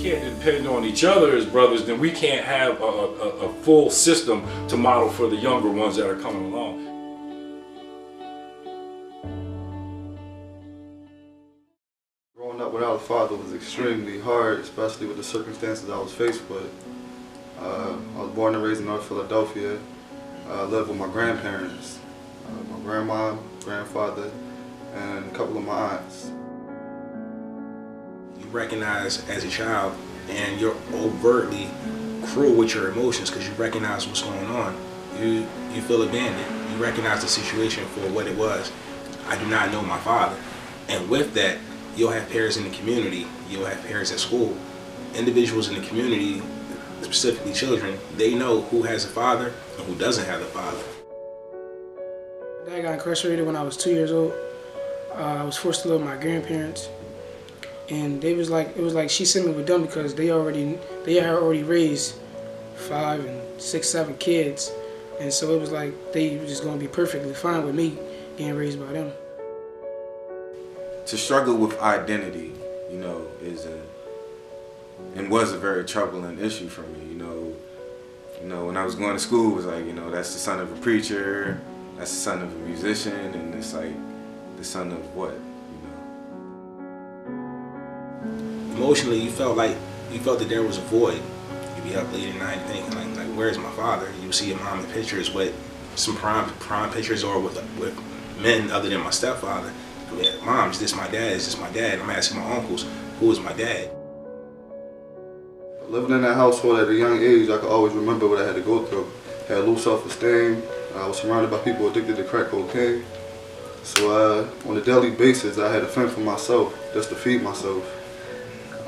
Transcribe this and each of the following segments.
can't depend on each other as brothers, then we can't have a full system to model for the younger ones that are coming along. Growing up without a father was extremely hard, especially with the circumstances I was faced with. I was born and raised in North Philadelphia. I lived with my grandparents, my grandma, grandfather, and a couple of my aunts. You recognize as a child, and you're overtly cruel with your emotions because you recognize what's going on. You feel abandoned. You recognize the situation for what it was. I do not know my father. And with that, you'll have parents in the community, you'll have parents at school, individuals in the community, specifically children, they know who has a father and who doesn't have a father. Dad got incarcerated when I was 2 years old. I was forced to live with my grandparents, and it was like she sent me with them because they had already raised 5 and 6, 7 kids, and so it was like they were just gonna be perfectly fine with me being raised by them. To struggle with identity, was a very troubling issue for me. When I was going to school, it was like, that's the son of a preacher, that's the son of a musician, and it's like the son of what, Emotionally, you felt that there was a void. You'd be up late at night thinking like where's my father? You would see your mom in pictures with some prime pictures, or with men other than my stepfather. Yeah, Mom, is this my dad? Is this my dad? I'm asking my uncles, who is my dad? Living in that household at a young age, I could always remember what I had to go through. I had low self-esteem. I was surrounded by people addicted to crack cocaine. So on a daily basis, I had to fend for myself, just to feed myself.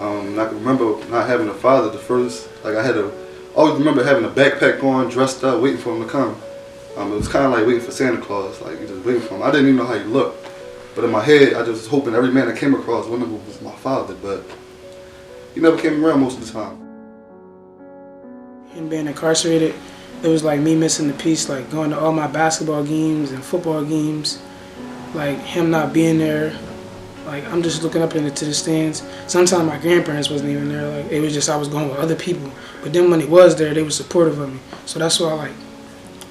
And I can remember not having a father. I always remember having a backpack on, dressed up, waiting for him to come. It was kind of like waiting for Santa Claus, like you just waiting for him. I didn't even know how he looked. But in my head, I just was hoping every man that came across one of them was my father, but he never came around most of the time. Him being incarcerated, it was like me missing the piece, like going to all my basketball games and football games, like him not being there. Like I'm just looking up into the stands. Sometimes my grandparents wasn't even there. Like it was just I was going with other people. But then when he was there, they were supportive of me. So that's why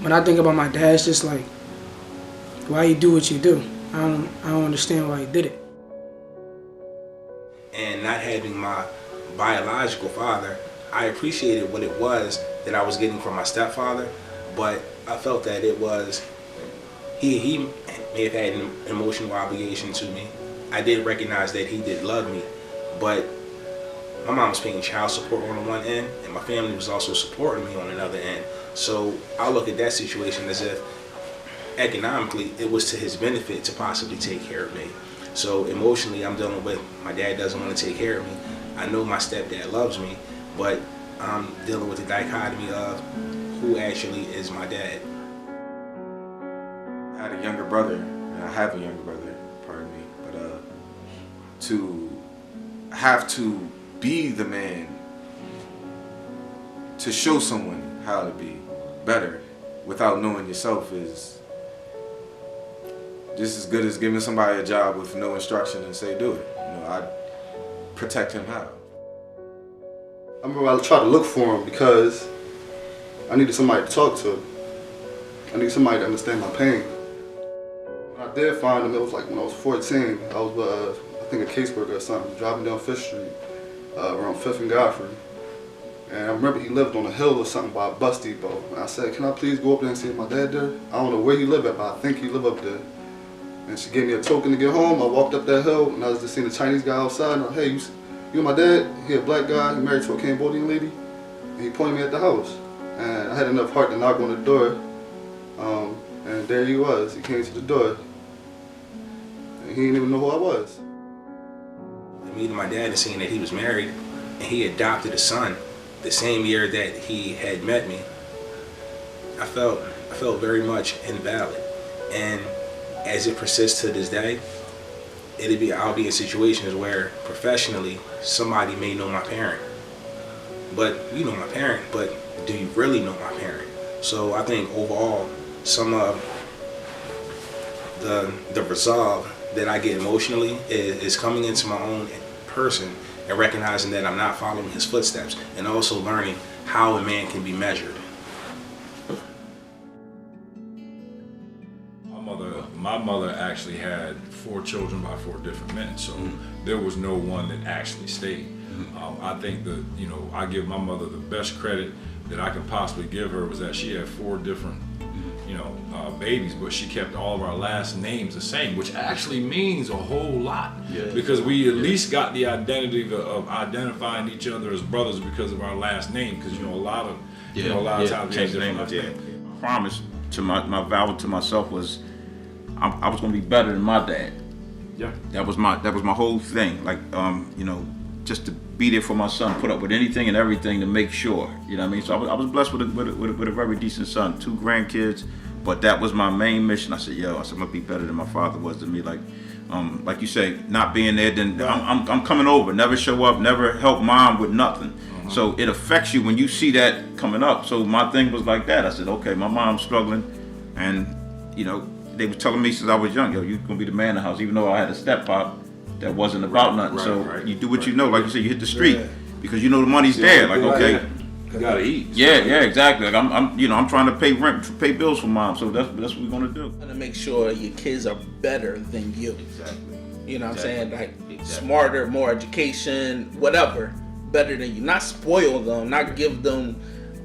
when I think about my dad, it's just like, why you do what you do? I don't understand why he did it. And not having my biological father, I appreciated what it was that I was getting from my stepfather, but I felt that it was, he may have had an emotional obligation to me. I did recognize that he did love me, but my mom was paying child support on the one end, and my family was also supporting me on another end. So I look at that situation as if economically it was to his benefit to possibly take care of me. So emotionally I'm dealing with my dad doesn't want to take care of me. I know my stepdad loves me, but I'm dealing with the dichotomy of who actually is my dad. I had a younger brother, and I have a younger brother, pardon me, but to have to be the man to show someone how to be better without knowing yourself is just as good as giving somebody a job with no instruction and say do it. I'd protect him how. I remember I tried to look for him because I needed somebody to talk to. I needed somebody to understand my pain. When I did find him, it was like when I was 14. I was with, I think a caseworker or something, driving down 5th Street, around 5th and Godfrey. And I remember he lived on a hill or something by a bus depot. And I said, can I please go up there and see my dad there? I don't know where he lived at, but I think he lived up there. And she gave me a token to get home. I walked up that hill, and I was just seeing a Chinese guy outside. And I said, hey, you my dad? He a black guy, he married to a Cambodian lady. And he pointed me at the house. And I had enough heart to knock on the door. And there he was. He came to the door. And he didn't even know who I was. Meeting my dad and seeing that he was married, and he adopted a son the same year that he had met me, I felt very much invalid. And as it persists to this day, I'll be in situations where professionally somebody may know my parent, but you know my parent, but do you really know my parent? So I think overall some of the resolve that I get emotionally is coming into my own person and recognizing that I'm not following his footsteps, and also learning how a man can be measured. My mother actually had 4 children by 4 different men, so there was no one that actually stayed. I think that, I give my mother the best credit that I can possibly give her was that she had 4 different, babies, but she kept all of our last names the same, which actually means a whole lot, because we at least got the identity of identifying each other as brothers because of our last name, because a lot of times we have different last names. Promise to my vow to myself was I was gonna be better than my dad. Yeah. That was my whole thing. Like, just to be there for my son, put up with anything and everything to make sure. You know what I mean? So I was blessed with a very decent son, 2 grandkids, but that was my main mission. I said, I'm gonna be better than my father was to me. Like you say, not being there, then I'm coming over, never show up, never help mom with nothing. So it affects you when you see that coming up. So my thing was like that. I said, okay, my mom's struggling, and they were telling me since I was young, you're gonna be the man in the house, even though I had a step pop that wasn't about nothing. You do what you know, like you said, you hit the street because the money's there. Like, okay, you gotta eat. Yeah, exactly. Like I'm trying to pay rent, pay bills for mom, so that's what we're gonna do. To make sure your kids are better than you. Exactly. You know what I'm saying? Like smarter, more education, whatever, better than you. Not spoil them, not give them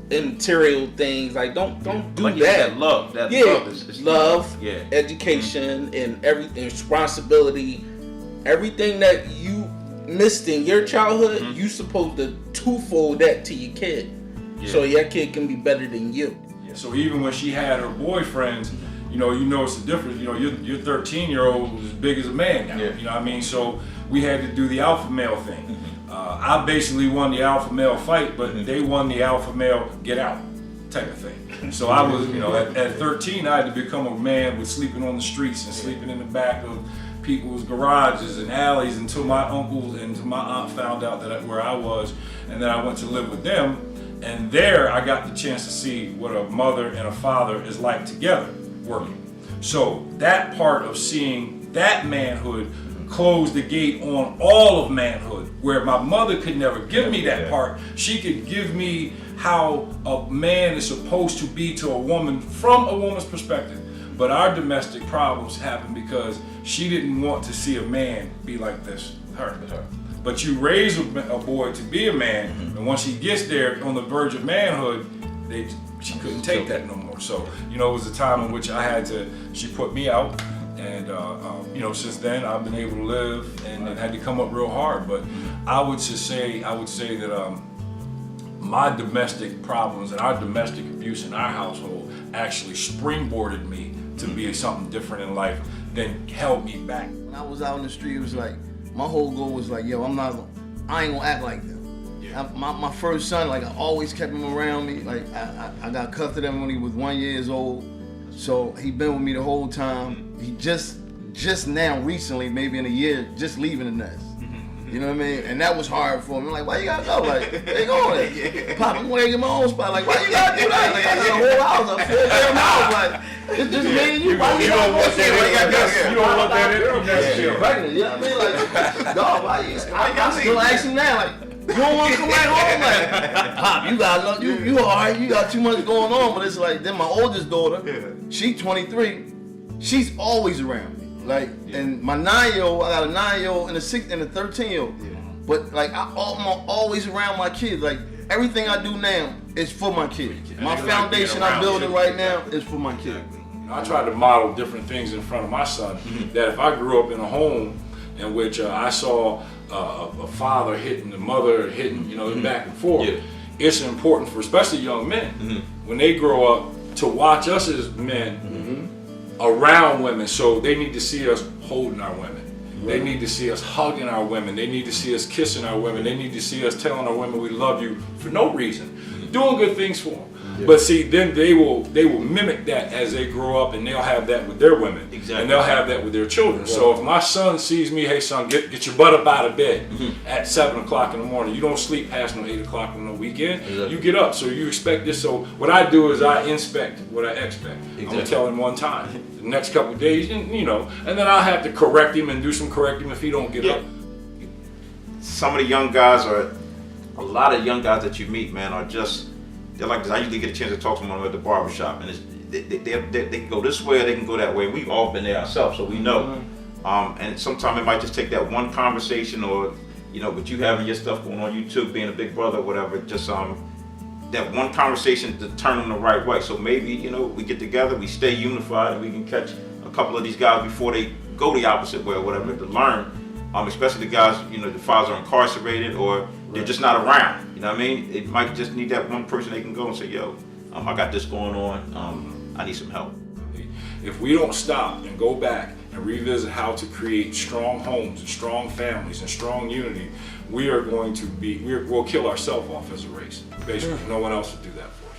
immaterial things. Like don't do like that. Love. Love is love, education, and everything, responsibility, everything that you missed in your childhood, you supposed to twofold that to your kid, so your kid can be better than you. Yeah. So even when she had her boyfriends, you notice the difference. Your 13-year-old was as big as a man now. You know what I mean? So we had to do the alpha male thing. I basically won the alpha male fight, but they won the alpha male get out type of thing. So I was, at 13, I had to become a man with sleeping on the streets and sleeping in the back of people's garages and alleys until my uncles and my aunt found out where I was, and then I went to live with them, and there I got the chance to see what a mother and a father is like together working. So that part of seeing that manhood closed the gate on all of manhood, where my mother could never give me that part. She could give me how a man is supposed to be to a woman from a woman's perspective. But our domestic problems happen because she didn't want to see a man be like this, her. But you raise a boy to be a man, and once he gets there on the verge of manhood, she couldn't take that no more. So, it was a time in which she put me out. And since then I've been able to live and had to come up real hard. But I would say that my domestic problems and our domestic abuse in our household actually springboarded me to be something different in life than held me back. When I was out in the street, it was like my whole goal was like, I ain't gonna act like them. My first son, like I always kept him around me. Like I got cuffed at him when he was 1 year old. So he been with me the whole time. He just now, recently, maybe in a year, just leaving the nest. You know what I mean? And that was hard for me. I'm like, why you gotta go? Like, they going. Pop, I'm gonna get my own spot. Like, why you gotta do that? Like, I got a whole house, a full damn house. Like, it's just me and you. Why you gotta go there? You don't want that in. Pregnant, you know what I mean? Like, dog, why you? I still ask him now, like, you don't want to come back home? Like, Pop, you got you all right? You got too much going on. But it's like, then my oldest daughter, she's 23. She's always around me. Like, and my 9-year-old, I got a 9-year-old and a 6 and a 13-year-old. But like, I'm always around my kids. Like, everything I do now is for my kids. My foundation I'm building right now is for my kids. I tried to model different things in front of my son. That if I grew up in a home in which I saw a father hitting the mother, hitting, back and forth, it's important for especially young men when they grow up to watch us as men around women. So they need to see us holding our women. They need to see us hugging our women. They need to see us kissing our women. They need to see us telling our women we love you for no reason, doing good things for them. But see, then they will mimic that as they grow up, and they'll have that with their women, and they'll have that with their children. So if my son sees me, hey son, get your butt up out of bed at 7 o'clock in the morning. You don't sleep past no 8 o'clock on the weekend. You get up, so you expect this. So what I do is I inspect what I expect. I'm gonna tell him one time. The next couple of days, and then I'll have to correct him and do some correcting if he don't get up. some of the young guys a lot of young guys that you meet, man, are just, they're like this. I usually get a chance to talk to them at the barbershop, and they can go this way or they can go that way. We've all been there ourselves, so we know. And sometimes it might just take that one conversation, or but you having your stuff going on YouTube, being a big brother or whatever, just that one conversation to turn them the right way. So maybe we get together, we stay unified, and we can catch a couple of these guys before they go the opposite way or whatever, to learn. Especially the guys, the fathers are incarcerated or they're just not around. You know what I mean? It might just need that one person they can go and say, yo, I got this going on. I need some help. If we don't stop and go back and revisit how to create strong homes and strong families and strong unity, we'll kill ourselves off as a race. Basically, no one else will do that for us.